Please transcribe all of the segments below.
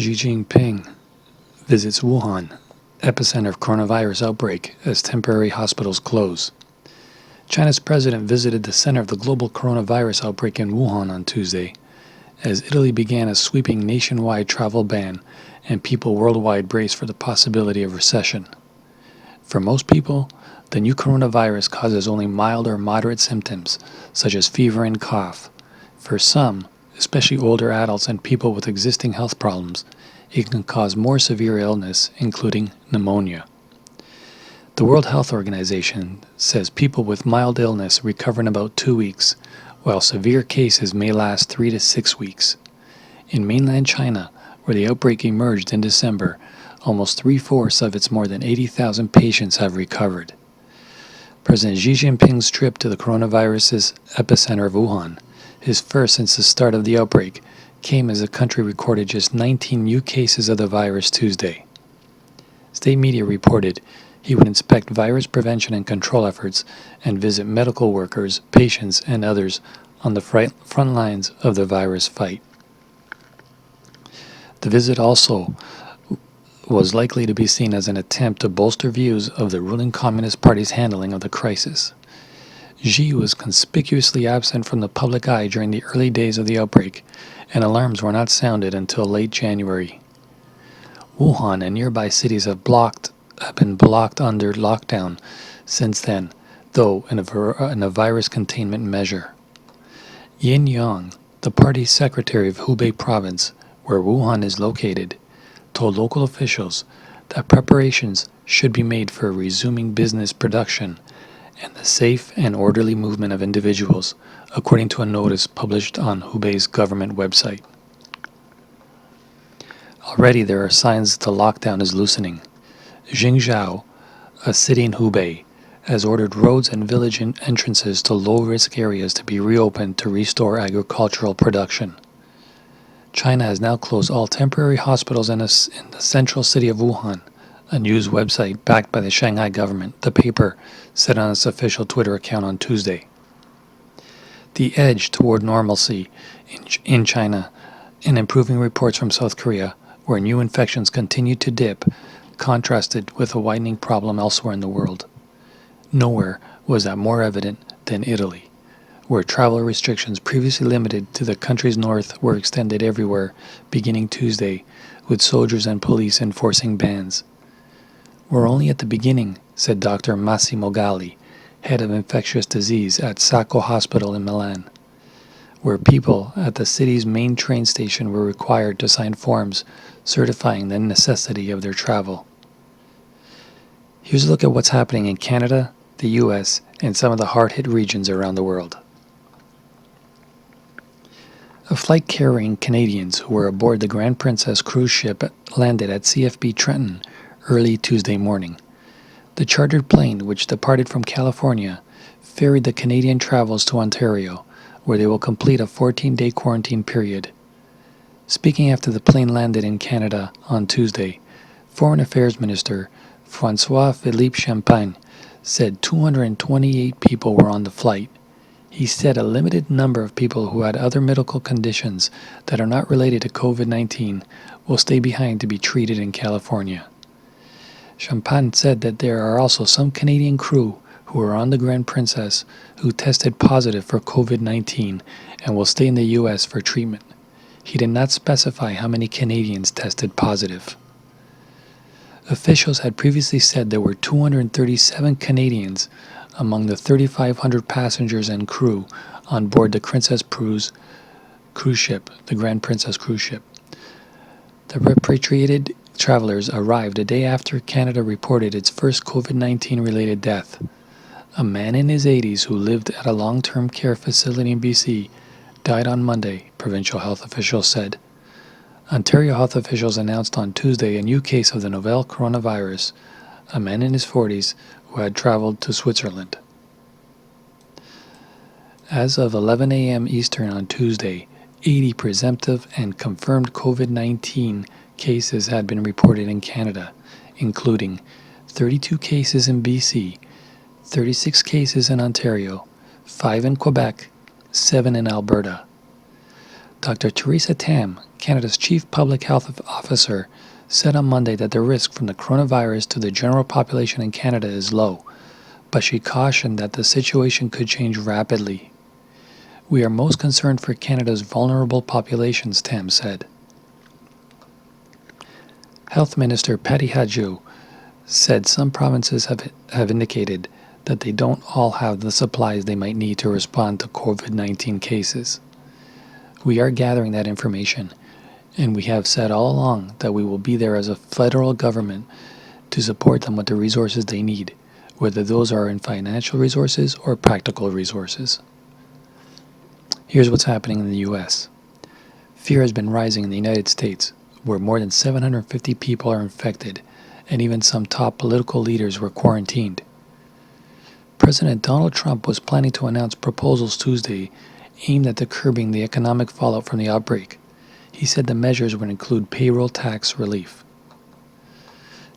Xi Jinping visits Wuhan, epicenter of coronavirus outbreak, as temporary hospitals close. China's president visited the center of the global coronavirus outbreak in Wuhan on Tuesday, as Italy began a sweeping nationwide travel ban and people worldwide brace for the possibility of recession. For most people, the new coronavirus causes only mild or moderate symptoms, such as fever and cough. For some, especially older adults and people with existing health problems, it can cause more severe illness, including pneumonia. The World Health Organization says people with mild illness recover in about 2 weeks, while severe cases may last 3 to 6 weeks. In mainland China, where the outbreak emerged in December, almost 3/4 of its more than 80,000 patients have recovered. President Xi Jinping's trip to the coronavirus's epicenter of Wuhan, his first since the start of the outbreak, came as the country recorded just 19 new cases of the virus Tuesday. State media reported he would inspect virus prevention and control efforts and visit medical workers, patients, and others on the front lines of the virus fight. The visit also was likely to be seen as an attempt to bolster views of the ruling Communist Party's handling of the crisis. Xi was conspicuously absent from the public eye during the early days of the outbreak, and alarms were not sounded until late January. Wuhan and nearby cities have been blocked under lockdown since then, though in a virus containment measure. Yin Yang, the party's secretary of Hubei province, where Wuhan is located, told local officials that preparations should be made for resuming business production and the safe and orderly movement of individuals, according to a notice published on Hubei's government website. Already there are signs that the lockdown is loosening. Jingzhou, a city in Hubei, has ordered roads and village entrances to low-risk areas to be reopened to restore agricultural production. China has now closed all temporary hospitals in the central city of Wuhan, a news website backed by the Shanghai government, the paper said on its official Twitter account on Tuesday. The edge toward normalcy in China and improving reports from South Korea, where new infections continue to dip, contrasted with a widening problem elsewhere in the world. Nowhere was that more evident than Italy, where travel restrictions previously limited to the country's north were extended everywhere beginning Tuesday, with soldiers and police enforcing bans. "We're only at the beginning," said Dr. Massimo Galli, head of infectious disease at Sacco Hospital in Milan, where people at the city's main train station were required to sign forms certifying the necessity of their travel. Here's a look at what's happening in Canada, the US, and some of the hard-hit regions around the world. A flight carrying Canadians who were aboard the Grand Princess cruise ship landed at CFB Trenton early Tuesday morning. The chartered plane, which departed from California, ferried the Canadian travelers to Ontario, where they will complete a 14-day quarantine period. Speaking after the plane landed in Canada on Tuesday, Foreign Affairs Minister François-Philippe Champagne said 228 people were on the flight. He said a limited number of people who had other medical conditions that are not related to COVID-19 will stay behind to be treated in California. Champagne said that there are also some Canadian crew who were on the Grand Princess who tested positive for COVID-19 and will stay in the U.S. for treatment. He did not specify how many Canadians tested positive. Officials had previously said there were 237 Canadians among the 3,500 passengers and crew on board the Princess cruise ship, the Grand Princess cruise ship. The repatriated travelers arrived a day after Canada reported its first COVID-19 related death. A man in his 80s who lived at a long-term care facility in BC died on Monday, provincial health officials said. Ontario health officials announced on Tuesday a new case of the novel coronavirus, a man in his 40s who had traveled to Switzerland. As of 11 a.m. Eastern on Tuesday, 80 presumptive and confirmed COVID-19 cases had been reported in Canada, including 32 cases in BC, 36 cases in Ontario, 5 in Quebec, 7 in Alberta. Dr. Theresa Tam, Canada's Chief Public Health Officer, said on Monday that the risk from the coronavirus to the general population in Canada is low, but she cautioned that the situation could change rapidly. "We are most concerned for Canada's vulnerable populations," Tam said. Health Minister Patty Hajdu said some provinces have indicated that they don't all have the supplies they might need to respond to COVID-19 cases. "We are gathering that information, and we have said all along that we will be there as a federal government to support them with the resources they need, whether those are in financial resources or practical resources." Here's what's happening in the U.S. Fear has been rising in the United States, where more than 750 people are infected, and even some top political leaders were quarantined. President Donald Trump was planning to announce proposals Tuesday aimed at curbing the economic fallout from the outbreak. He said the measures would include payroll tax relief.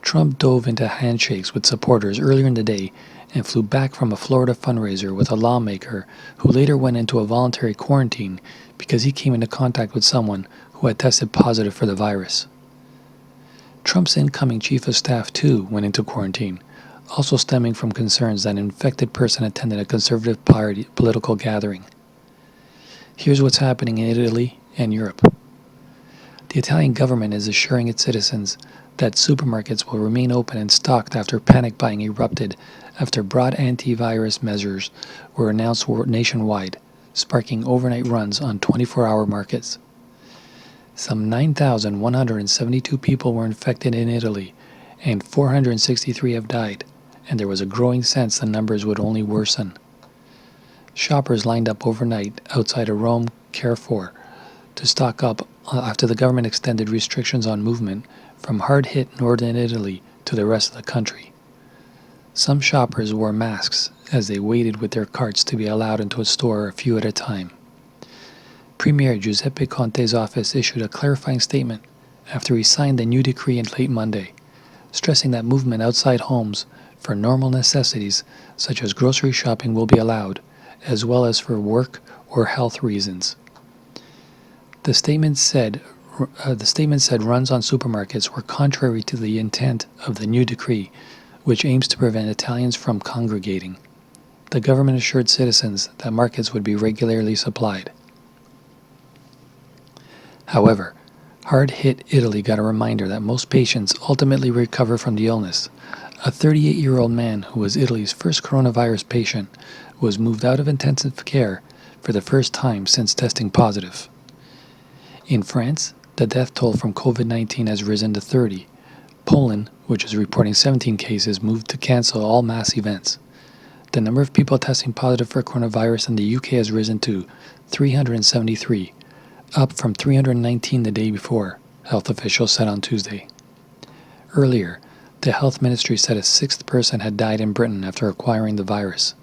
Trump dove into handshakes with supporters earlier in the day and flew back from a Florida fundraiser with a lawmaker who later went into a voluntary quarantine because he came into contact with someone who had tested positive for the virus. Trump's incoming chief of staff, too, went into quarantine, also stemming from concerns that an infected person attended a conservative party political gathering. Here's what's happening in Italy and Europe. The Italian government is assuring its citizens that supermarkets will remain open and stocked after panic buying erupted after broad antivirus measures were announced nationwide, sparking overnight runs on 24-hour markets. Some 9,172 people were infected in Italy, and 463 have died, and there was a growing sense the numbers would only worsen. Shoppers lined up overnight outside a Rome Carrefour to stock up after the government extended restrictions on movement from hard-hit northern Italy to the rest of the country. Some shoppers wore masks as they waited with their carts to be allowed into a store a few at a time. Premier Giuseppe Conte's office issued a clarifying statement after he signed the new decree in late Monday, stressing that movement outside homes for normal necessities such as grocery shopping will be allowed, as well as for work or health reasons. The statement said runs on supermarkets were contrary to the intent of the new decree, which aims to prevent Italians from congregating. The government assured citizens that markets would be regularly supplied. However, hard-hit Italy got a reminder that most patients ultimately recover from the illness. A 38-year-old man who was Italy's first coronavirus patient was moved out of intensive care for the first time since testing positive. In France, the death toll from COVID-19 has risen to 30. Poland, which is reporting 17 cases, moved to cancel all mass events. The number of people testing positive for coronavirus in the UK has risen to 373, up from 319 the day before, health officials said on Tuesday. Earlier, the health ministry said a sixth person had died in Britain after acquiring the virus.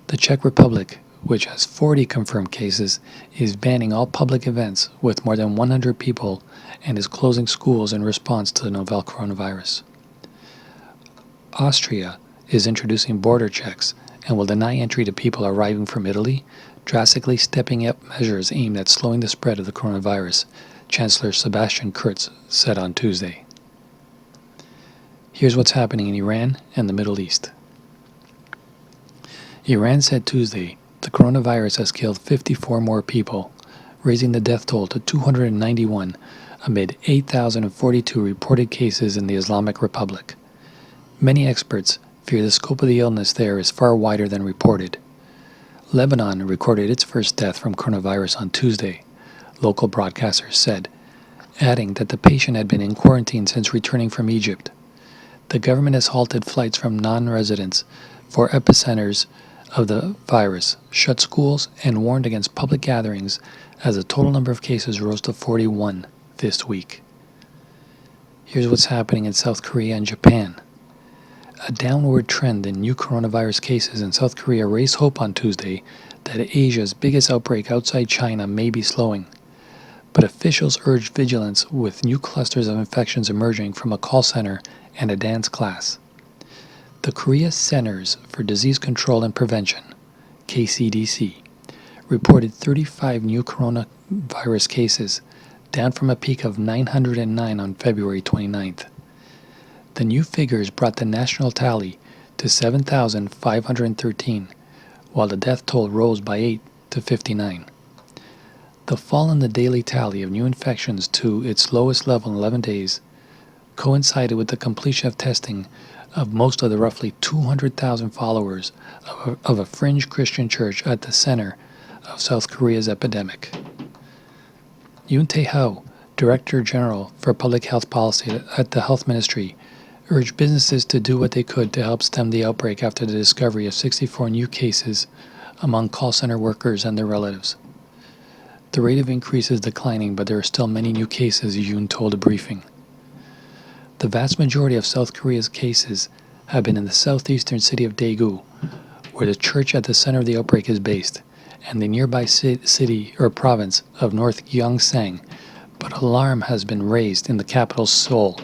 The Czech Republic, which has 40 confirmed cases, is banning all public events with more than 100 people and is closing schools in response to the novel coronavirus. Austria is introducing border checks and will deny entry to people arriving from Italy, drastically stepping up measures aimed at slowing the spread of the coronavirus, Chancellor Sebastian Kurz said on Tuesday. Here's what's happening in Iran and the Middle East. Iran said Tuesday the coronavirus has killed 54 more people, raising the death toll to 291 amid 8,042 reported cases in the Islamic Republic. Many experts fear the scope of the illness there is far wider than reported. Lebanon recorded its first death from coronavirus on Tuesday, local broadcasters said, adding that the patient had been in quarantine since returning from Egypt. The government has halted flights from non-residents for epicenters of the virus, shut schools, and warned against public gatherings as the total number of cases rose to 41 this week. Here's what's happening in South Korea and Japan. A downward trend in new coronavirus cases in South Korea raised hope on Tuesday that Asia's biggest outbreak outside China may be slowing. But officials urged vigilance with new clusters of infections emerging from a call center and a dance class. The Korea Centers for Disease Control and Prevention, KCDC, reported 35 new coronavirus cases, down from a peak of 909 on February 29th. The new figures brought the national tally to 7,513, while the death toll rose by 8 to 59. The fall in the daily tally of new infections to its lowest level in 11 days coincided with the completion of testing of most of the roughly 200,000 followers of a fringe Christian church at the center of South Korea's epidemic. Yoon Tae-ho, Director General for Public Health Policy at the Health Ministry, urged businesses to do what they could to help stem the outbreak after the discovery of 64 new cases among call center workers and their relatives. The rate of increase is declining, but there are still many new cases, Yoon told a briefing. The vast majority of South Korea's cases have been in the southeastern city of Daegu, where the church at the center of the outbreak is based, and the nearby city or province of North Gyeongsang, but alarm has been raised in the capital Seoul,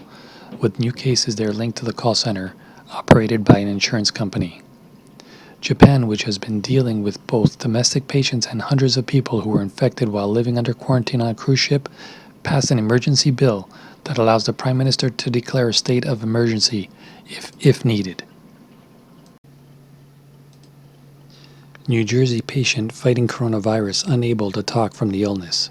with new cases there linked to the call center operated by an insurance company. Japan, which has been dealing with both domestic patients and hundreds of people who were infected while living under quarantine on a cruise ship, passed an emergency bill that allows the Prime Minister to declare a state of emergency if needed. New Jersey patient fighting coronavirus unable to talk from the illness.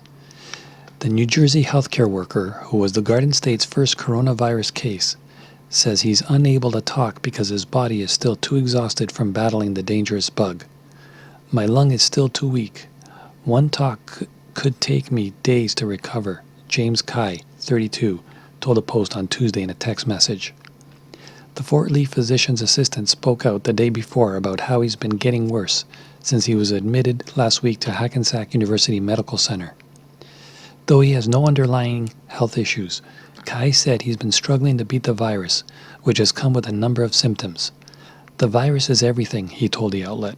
The New Jersey healthcare worker, who was the Garden State's first coronavirus case, says he's unable to talk because his body is still too exhausted from battling the dangerous bug. My lung is still too weak. One talk could take me days to recover, James Kai, 32, told the Post on Tuesday in a text message. The Fort Lee physician's assistant spoke out the day before about how he's been getting worse since he was admitted last week to Hackensack University Medical Center. Though he has no underlying health issues, Kai said he's been struggling to beat the virus, which has come with a number of symptoms. The virus is everything, he told the outlet.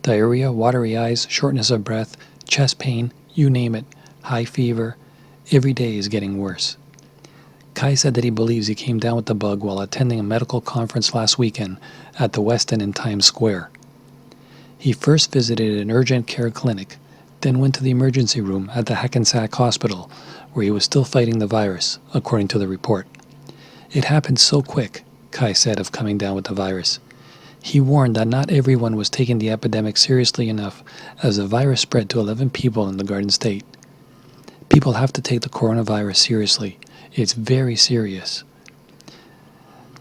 Diarrhea, watery eyes, shortness of breath, chest pain, you name it, high fever. Every day is getting worse. Kai said that he believes he came down with the bug while attending a medical conference last weekend at the Westin in Times Square. He first visited an urgent care clinic, then went to the emergency room at the Hackensack Hospital, where he was still fighting the virus, according to the report. It happened so quick, Kai said, of coming down with the virus. He warned that not everyone was taking the epidemic seriously enough as the virus spread to 11 people in the Garden State. People have to take the coronavirus seriously. It's very serious.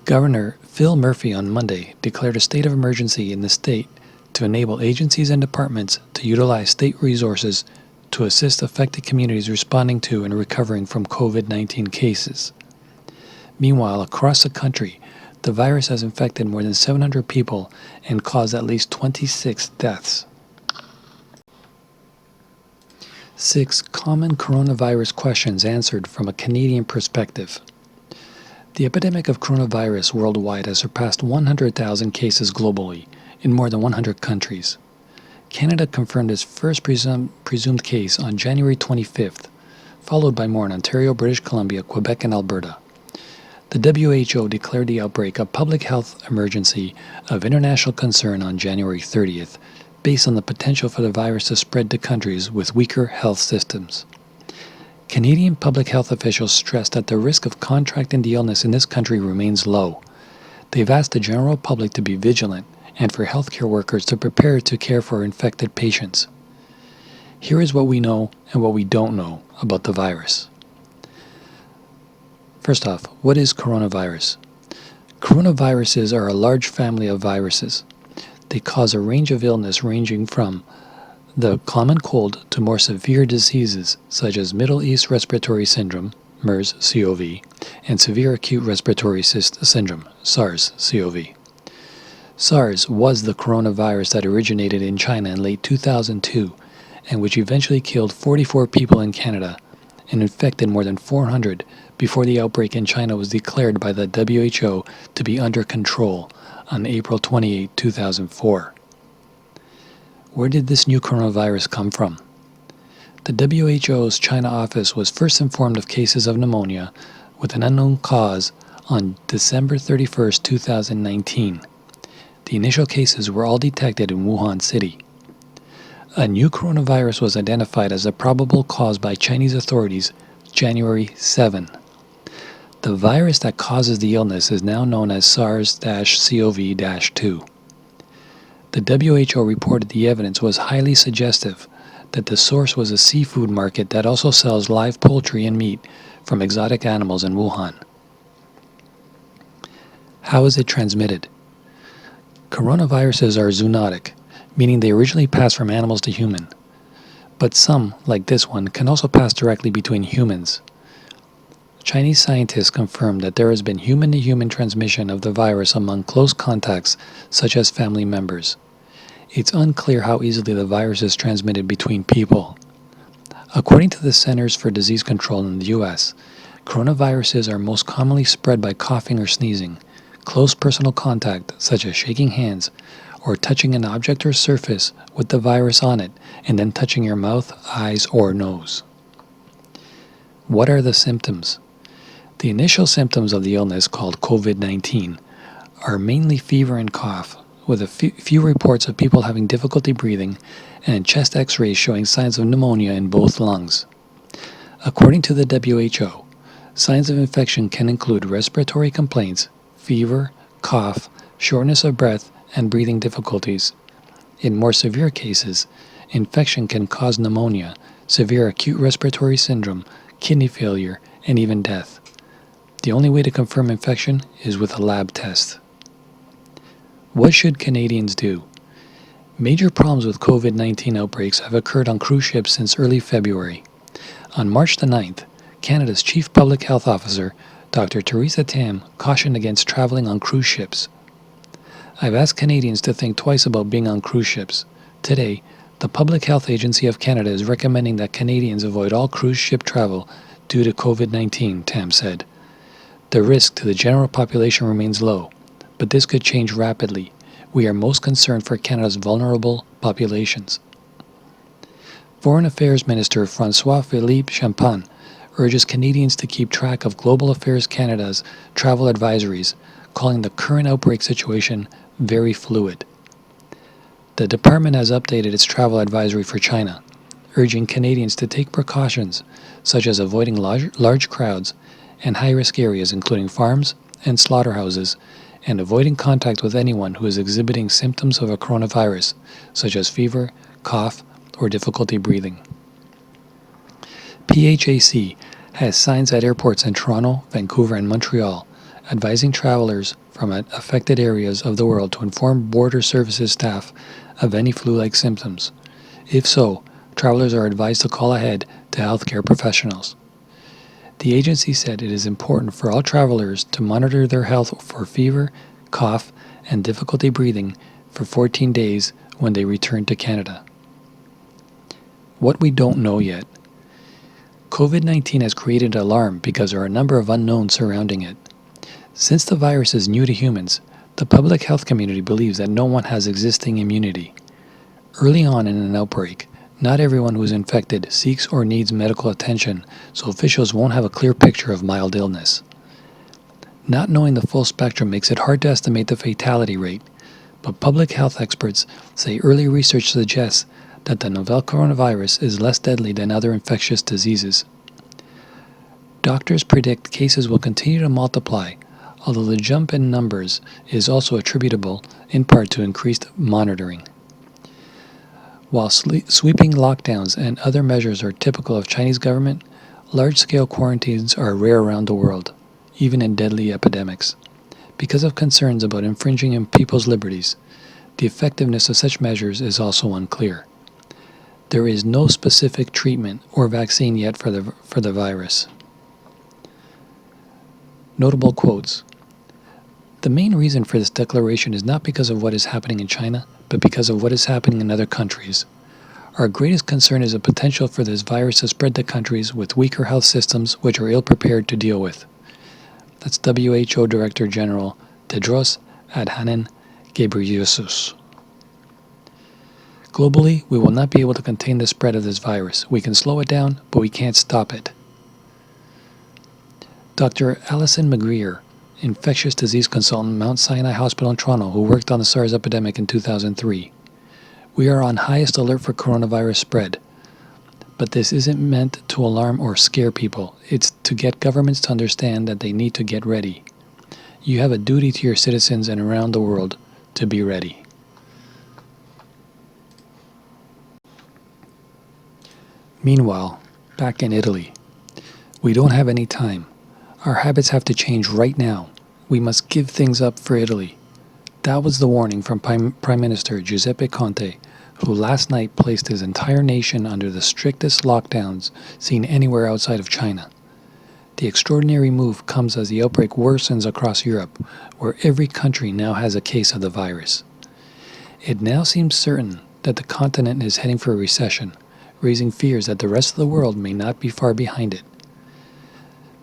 Governor Phil Murphy on Monday declared a state of emergency in the state to enable agencies and departments to utilize state resources to assist affected communities responding to and recovering from COVID-19 cases. Meanwhile, across the country, the virus has infected more than 700 people and caused at least 26 deaths. 6 common coronavirus questions answered from a Canadian perspective. The epidemic of coronavirus worldwide has surpassed 100,000 cases globally in more than 100 countries. Canada confirmed its first presumed case on January 25th, followed by more in Ontario, British Columbia, Quebec, and Alberta. The WHO declared the outbreak a public health emergency of international concern on January 30th, based on the potential for the virus to spread to countries with weaker health systems. Canadian public health officials stressed that the risk of contracting the illness in this country remains low. They've asked the general public to be vigilant and for healthcare workers to prepare to care for infected patients. Here is what we know and what we don't know about the virus. First off, what is coronavirus? Coronaviruses are a large family of viruses. They cause a range of illness ranging from the common cold to more severe diseases such as Middle East Respiratory Syndrome, MERS-CoV, and Severe Acute Respiratory Syndrome, SARS-CoV. SARS was the coronavirus that originated in China in late 2002 and which eventually killed 44 people in Canada and infected more than 400 before the outbreak in China was declared by the WHO to be under control on April 28, 2004. Where did this new coronavirus come from? The WHO's China office was first informed of cases of pneumonia with an unknown cause on December 31, 2019. The initial cases were all detected in Wuhan City. A new coronavirus was identified as a probable cause by Chinese authorities January 7. The virus that causes the illness is now known as SARS-CoV-2. The WHO reported the evidence was highly suggestive that the source was a seafood market that also sells live poultry and meat from exotic animals in Wuhan. How is it transmitted? Coronaviruses are zoonotic, meaning they originally pass from animals to human. But some, like this one, can also pass directly between humans. Chinese scientists confirmed that there has been human-to-human transmission of the virus among close contacts, such as family members. It's unclear how easily the virus is transmitted between people. According to the Centers for Disease Control in the U.S., coronaviruses are most commonly spread by coughing or sneezing, close personal contact, such as shaking hands, or touching an object or surface with the virus on it, and then touching your mouth, eyes, or nose. What are the symptoms? The initial symptoms of the illness, called COVID-19, are mainly fever and cough, with a few reports of people having difficulty breathing and chest x-rays showing signs of pneumonia in both lungs. According to the WHO, signs of infection can include respiratory complaints, fever, cough, shortness of breath, and breathing difficulties. In more severe cases, infection can cause pneumonia, severe acute respiratory syndrome, kidney failure, and even death. The only way to confirm infection is with a lab test. What should Canadians do? Major problems with COVID-19 outbreaks have occurred on cruise ships since early February. On March the 9th, Canada's Chief Public Health Officer, Dr. Theresa Tam, cautioned against traveling on cruise ships. I've asked Canadians to think twice about being on cruise ships. Today, the Public Health Agency of Canada is recommending that Canadians avoid all cruise ship travel due to COVID-19, Tam said. The risk to the general population remains low, but this could change rapidly. We are most concerned for Canada's vulnerable populations. Foreign Affairs Minister François-Philippe Champagne urges Canadians to keep track of Global Affairs Canada's travel advisories, calling the current outbreak situation very fluid. The department has updated its travel advisory for China, urging Canadians to take precautions such as avoiding large crowds and high-risk areas including farms and slaughterhouses, and avoiding contact with anyone who is exhibiting symptoms of a coronavirus, such as fever, cough, or difficulty breathing. PHAC has signs at airports in Toronto, Vancouver, and Montreal advising travelers from affected areas of the world to inform border services staff of any flu-like symptoms. If so, travelers are advised to call ahead to healthcare professionals. The agency said it is important for all travelers to monitor their health for fever, cough, and difficulty breathing for 14 days when they return to Canada. What we don't know yet. COVID-19 has created alarm because there are a number of unknowns surrounding it. Since the virus is new to humans, the public health community believes that no one has existing immunity. Early on in an outbreak, not everyone who is infected seeks or needs medical attention, so officials won't have a clear picture of mild illness. Not knowing the full spectrum makes it hard to estimate the fatality rate, but public health experts say early research suggests that the novel coronavirus is less deadly than other infectious diseases. Doctors predict cases will continue to multiply, although the jump in numbers is also attributable in part to increased monitoring. While sweeping lockdowns and other measures are typical of Chinese government, large-scale quarantines are rare around the world, even in deadly epidemics. Because of concerns about infringing on people's liberties, the effectiveness of such measures is also unclear. There is no specific treatment or vaccine yet for the virus. Notable quotes. The main reason for this declaration is not because of what is happening in China, but because of what is happening in other countries. Our greatest concern is the potential for this virus to spread to countries with weaker health systems which are ill-prepared to deal with. That's WHO Director General Tedros Adhanom Ghebreyesus. Globally, we will not be able to contain the spread of this virus. We can slow it down, but we can't stop it. Dr. Alison McGreer, infectious disease consultant at Mount Sinai Hospital in Toronto, who worked on the SARS epidemic in 2003. We are on highest alert for coronavirus spread. But this isn't meant to alarm or scare people. It's to get governments to understand that they need to get ready. You have a duty to your citizens and around the world to be ready. Meanwhile, back in Italy, we don't have any time. Our habits have to change right now. We must give things up for Italy. That was the warning from Prime Minister Giuseppe Conte, who last night placed his entire nation under the strictest lockdowns seen anywhere outside of China. The extraordinary move comes as the outbreak worsens across Europe, where every country now has a case of the virus. It now seems certain that the continent is heading for a recession, raising fears that the rest of the world may not be far behind it.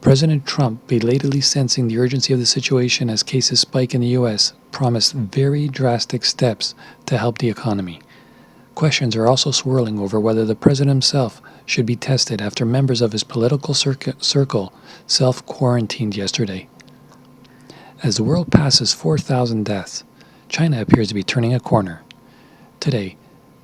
President Trump, belatedly sensing the urgency of the situation as cases spike in the U.S., promised very drastic steps to help the economy. Questions are also swirling over whether the president himself should be tested after members of his political circle self-quarantined yesterday. As the world passes 4,000 deaths, China appears to be turning a corner. Today,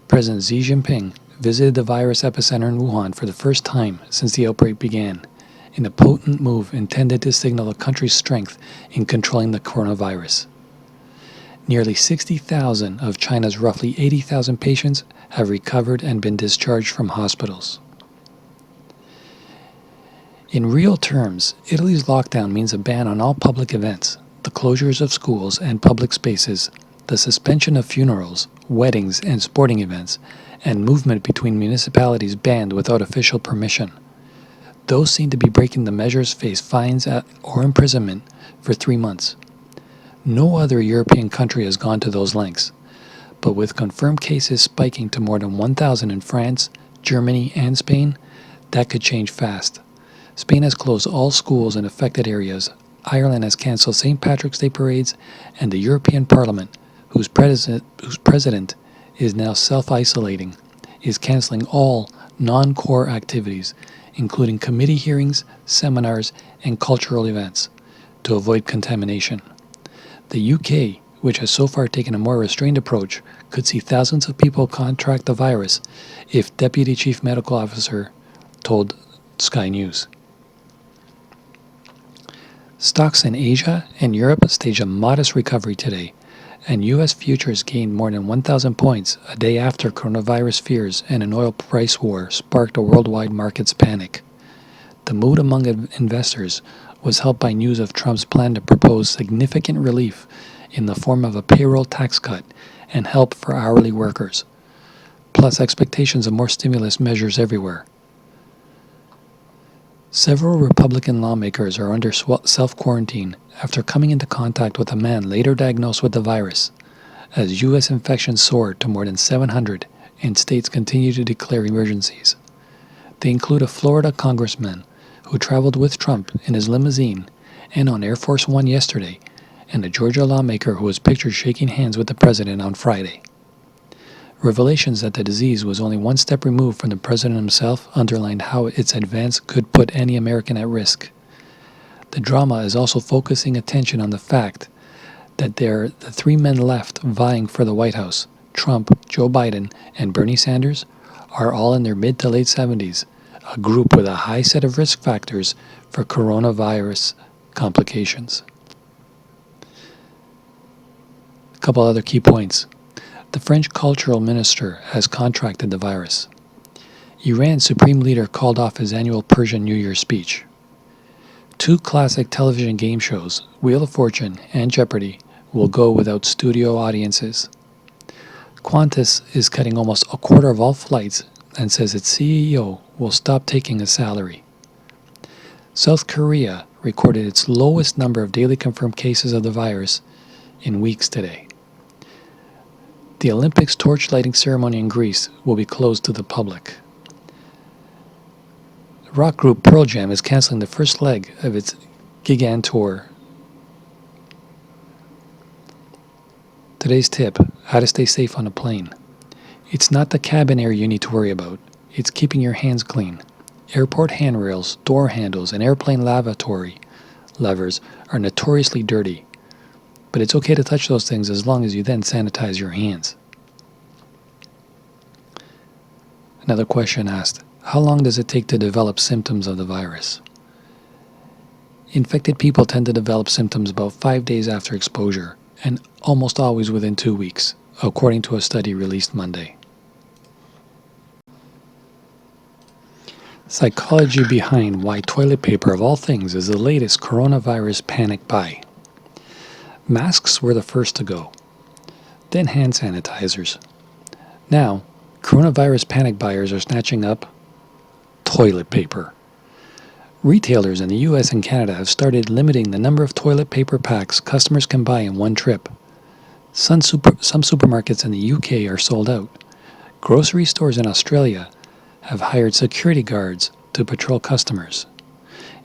President Xi Jinping visited the virus epicenter in Wuhan for the first time since the outbreak began, in a potent move intended to signal the country's strength in controlling the coronavirus. Nearly 60,000 of China's roughly 80,000 patients have recovered and been discharged from hospitals. In real terms, Italy's lockdown means a ban on all public events, the closures of schools and public spaces, the suspension of funerals, weddings, and sporting events, and movement between municipalities banned without official permission. Those seen to be breaking the measures face fines or imprisonment for 3 months. No other European country has gone to those lengths, but with confirmed cases spiking to more than 1,000 in France, Germany, and Spain, that could change fast. Spain has closed all schools in affected areas, Ireland has cancelled St. Patrick's Day parades, and the European Parliament, whose president is now self-isolating, is cancelling all non-core activities, including committee hearings, seminars, and cultural events, to avoid contamination. The UK, which has so far taken a more restrained approach, could see thousands of people contract the virus if Deputy Chief Medical Officer told Sky News. Stocks in Asia and Europe staged a modest recovery today, and U.S. futures gained more than 1,000 points a day after coronavirus fears and an oil price war sparked a worldwide markets panic. The mood among investors was helped by news of Trump's plan to propose significant relief in the form of a payroll tax cut and help for hourly workers, plus expectations of more stimulus measures everywhere. Several Republican lawmakers are under self-quarantine after coming into contact with a man later diagnosed with the virus, as U.S. infections soared to more than 700 and states continue to declare emergencies. They include a Florida congressman who traveled with Trump in his limousine and on Air Force One yesterday, and a Georgia lawmaker who was pictured shaking hands with the president on Friday. Revelations that the disease was only one step removed from the president himself underlined how its advance could put any American at risk. The drama is also focusing attention on the fact that there are the 3 men left vying for the White House, Trump, Joe Biden, and Bernie Sanders, are all in their mid to late 70s, a group with a high set of risk factors for coronavirus complications. A couple other key points. The French cultural minister has contracted the virus. Iran's supreme leader called off his annual Persian New Year speech. 2 classic television game shows, Wheel of Fortune and Jeopardy, will go without studio audiences. Qantas is cutting almost a quarter of all flights and says its CEO will stop taking a salary. South Korea recorded its lowest number of daily confirmed cases of the virus in weeks today. The Olympics torch lighting ceremony in Greece will be closed to the public. Rock group Pearl Jam is canceling the first leg of its Gigan tour. Today's tip: how to stay safe on a plane. It's not the cabin air you need to worry about. It's keeping your hands clean. Airport handrails, door handles, and airplane lavatory levers are notoriously dirty, but it's okay to touch those things as long as you then sanitize your hands. Another question asked, how long does it take to develop symptoms of the virus? Infected people tend to develop symptoms about 5 days after exposure, and almost always within 2 weeks, according to a study released Monday. Psychology behind why toilet paper of all things is the latest coronavirus panic buy. Masks were the first to go, then hand sanitizers. Now, coronavirus panic buyers are snatching up toilet paper. Retailers in the US and Canada have started limiting the number of toilet paper packs customers can buy in one trip. Some supermarkets in the UK are sold out. Grocery stores in Australia have hired security guards to patrol customers.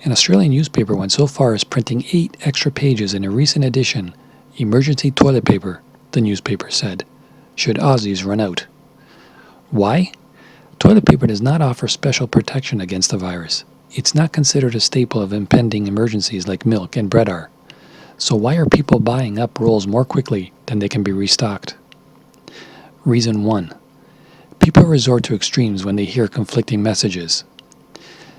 An Australian newspaper went so far as printing 8 extra pages in a recent edition, emergency toilet paper, the newspaper said, should Aussies run out. Why? Toilet paper does not offer special protection against the virus. It's not considered a staple of impending emergencies like milk and bread are. So why are people buying up rolls more quickly than they can be restocked? Reason 1. People resort to extremes when they hear conflicting messages.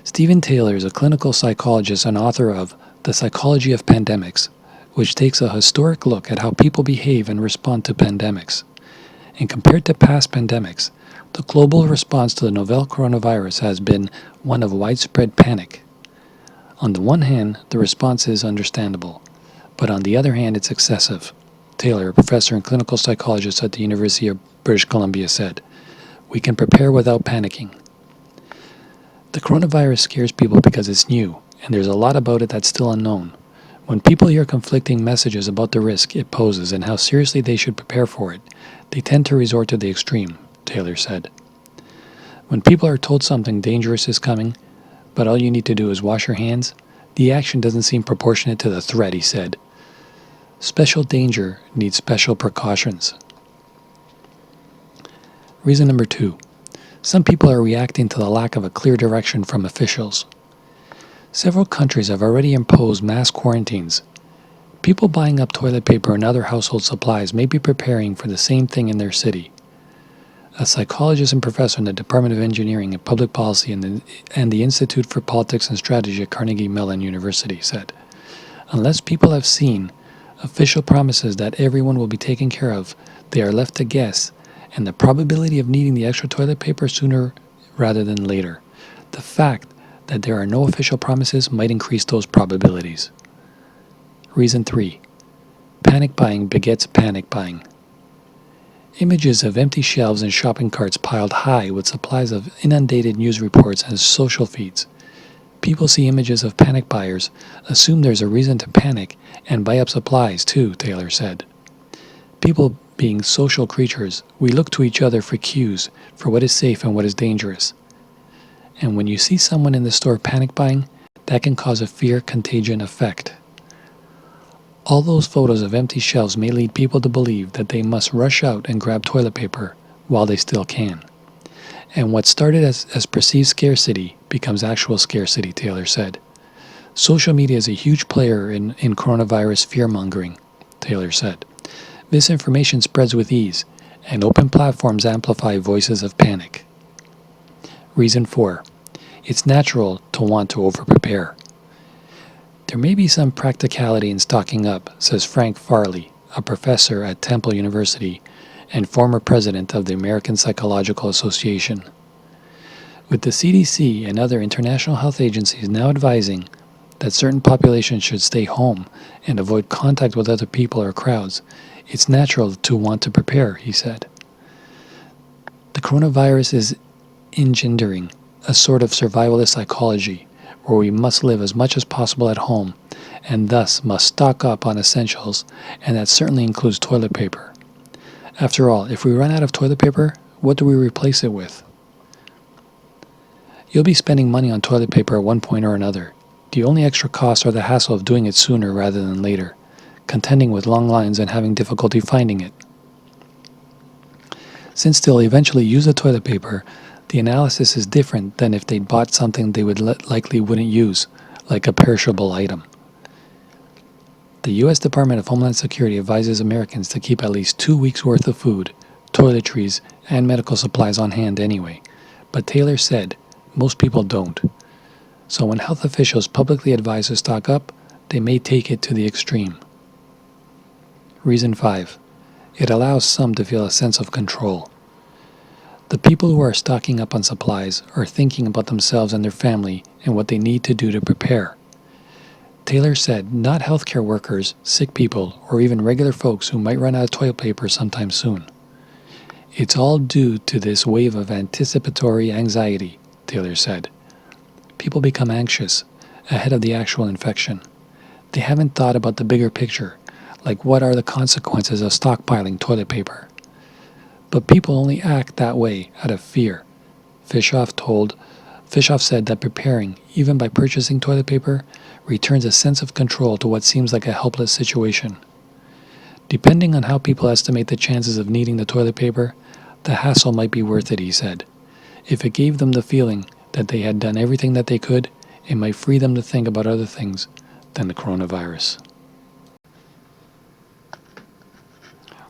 Stephen Taylor is a clinical psychologist and author of The Psychology of Pandemics, which takes a historic look at how people behave and respond to pandemics. And compared to past pandemics, the global response to the novel coronavirus has been one of widespread panic. On the one hand, the response is understandable, but on the other hand, it's excessive. Taylor, a professor and clinical psychologist at the University of British Columbia, said, "We can prepare without panicking." The coronavirus scares people because it's new, and there's a lot about it that's still unknown. When people hear conflicting messages about the risk it poses and how seriously they should prepare for it, they tend to resort to the extreme, Taylor said. When people are told something dangerous is coming, but all you need to do is wash your hands, the action doesn't seem proportionate to the threat, he said. Special danger needs special precautions. Reason number 2. Some people are reacting to the lack of a clear direction from officials. Several countries have already imposed mass quarantines. People buying up toilet paper and other household supplies may be preparing for the same thing in their city. A psychologist and professor in the Department of Engineering and Public Policy and the Institute for Politics and Strategy at Carnegie Mellon University said, "Unless people have seen official promises that everyone will be taken care of, they are left to guess, and the probability of needing the extra toilet paper sooner rather than later. The fact that there are no official promises might increase those probabilities." Reason 3. Panic buying begets panic buying. Images of empty shelves and shopping carts piled high with supplies of inundated news reports and social feeds. People see images of panic buyers, assume there's a reason to panic, and buy up supplies too, Taylor said. People being social creatures, we look to each other for cues for what is safe and what is dangerous. And when you see someone in the store panic buying, that can cause a fear contagion effect. All those photos of empty shelves may lead people to believe that they must rush out and grab toilet paper while they still can. And what started as perceived scarcity becomes actual scarcity, Taylor said. Social media is a huge player in coronavirus fear-mongering, Taylor said. Misinformation spreads with ease, and open platforms amplify voices of panic. Reason 4. It's natural to want to over-prepare. There may be some practicality in stocking up, says Frank Farley, a professor at Temple University and former president of the American Psychological Association. With the CDC and other international health agencies now advising that certain populations should stay home and avoid contact with other people or crowds, it's natural to want to prepare, he said. The coronavirus is engendering a sort of survivalist psychology where we must live as much as possible at home and thus must stock up on essentials, and that certainly includes toilet paper. After all, if we run out of toilet paper, what do we replace it with? You'll be spending money on toilet paper at one point or another. The only extra costs are the hassle of doing it sooner rather than later, contending with long lines and having difficulty finding it. Since they'll eventually use the toilet paper, the analysis is different than if they'd bought something they would likely wouldn't use, like a perishable item. The U.S. Department of Homeland Security advises Americans to keep at least 2 weeks' worth of food, toiletries, and medical supplies on hand anyway, But Taylor said most people don't. So when health officials publicly advise to stock up, they may take it to the extreme. Reason 5. It allows some to feel a sense of control. The people who are stocking up on supplies are thinking about themselves and their family and what they need to do to prepare. Taylor said not healthcare workers, sick people, or even regular folks who might run out of toilet paper sometime soon. It's all due to this wave of anticipatory anxiety, Taylor said. People become anxious ahead of the actual infection. They haven't thought about the bigger picture, like what are the consequences of stockpiling toilet paper. But people only act that way out of fear. Fischoff said that preparing, even by purchasing toilet paper, returns a sense of control to what seems like a helpless situation. Depending on how people estimate the chances of needing the toilet paper, the hassle might be worth it, he said. If it gave them the feeling that they had done everything that they could, it might free them to think about other things than the coronavirus.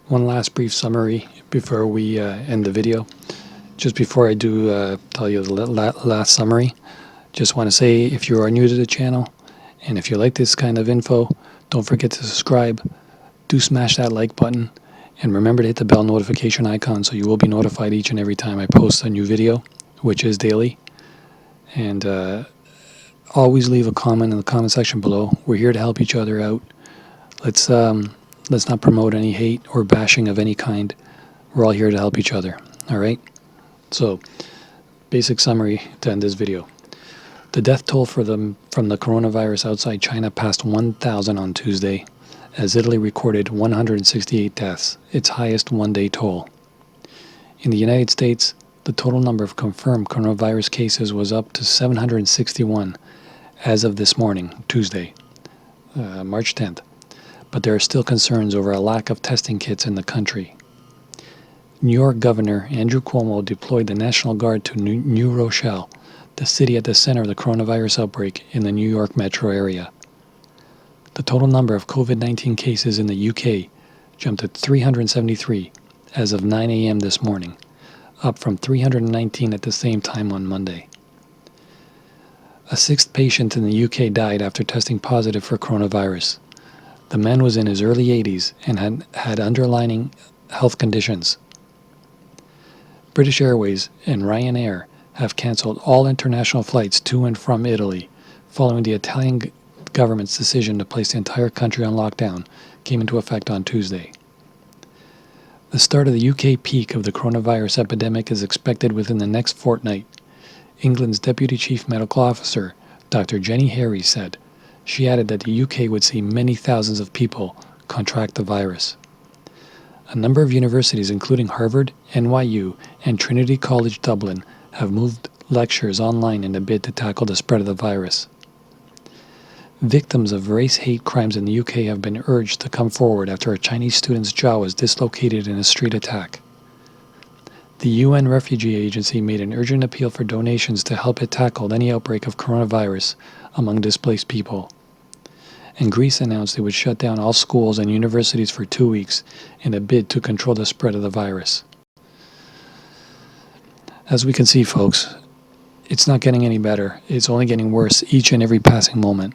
One last brief summary before we end the video. Just before I do tell you the last summary, just want to say if you are new to the channel and if you like this kind of info, don't forget to subscribe. Do smash that like button and remember to hit the bell notification icon so you will be notified each and every time I post a new video, which is daily. And always leave a comment in the comment section below. We're here to help each other out. Let's not promote any hate or bashing of any kind. We're all here to help each other. All right? So, basic summary to end this video. The death toll from the coronavirus outside China passed 1,000 on Tuesday, as Italy recorded 168 deaths, its highest one-day toll. In the United States, the total number of confirmed coronavirus cases was up to 761 as of this morning, Tuesday, March 10th. But there are still concerns over a lack of testing kits in the country. New York Governor Andrew Cuomo deployed the National Guard to New Rochelle, the city at the center of the coronavirus outbreak in the New York metro area. The total number of COVID-19 cases in the UK jumped to 373 as of 9 a.m. this morning, up from 319 at the same time on Monday. A sixth patient in the UK died after testing positive for coronavirus. The man was in his early 80s and had underlying health conditions. British Airways and Ryanair have cancelled all international flights to and from Italy following the Italian government's decision to place the entire country on lockdown came into effect on Tuesday. The start of the UK peak of the coronavirus epidemic is expected within the next fortnight, England's Deputy Chief Medical Officer, Dr. Jenny Harry, said. She added that the UK would see many thousands of people contract the virus. A number of universities, including Harvard, NYU, and Trinity College Dublin, have moved lectures online in a bid to tackle the spread of the virus. Victims of race hate crimes in the UK have been urged to come forward after a Chinese student's jaw was dislocated in a street attack. The UN Refugee Agency made an urgent appeal for donations to help it tackle any outbreak of coronavirus among displaced people. And Greece announced it would shut down all schools and universities for 2 weeks in a bid to control the spread of the virus. As we can see, folks, it's not getting any better. It's only getting worse each and every passing moment.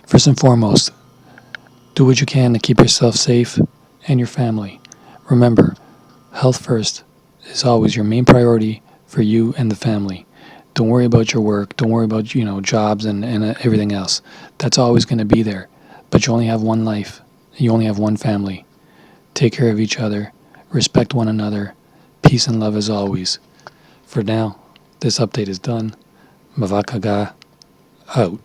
First and foremost, do what you can to keep yourself safe and your family. Remember, health first is always your main priority for you and the family. Don't worry about your work. Don't worry about, jobs and everything else. That's always going to be there. But you only have one life. You only have one family. Take care of each other. Respect one another. Peace and love as always. For now, this update is done. Mavakaga out.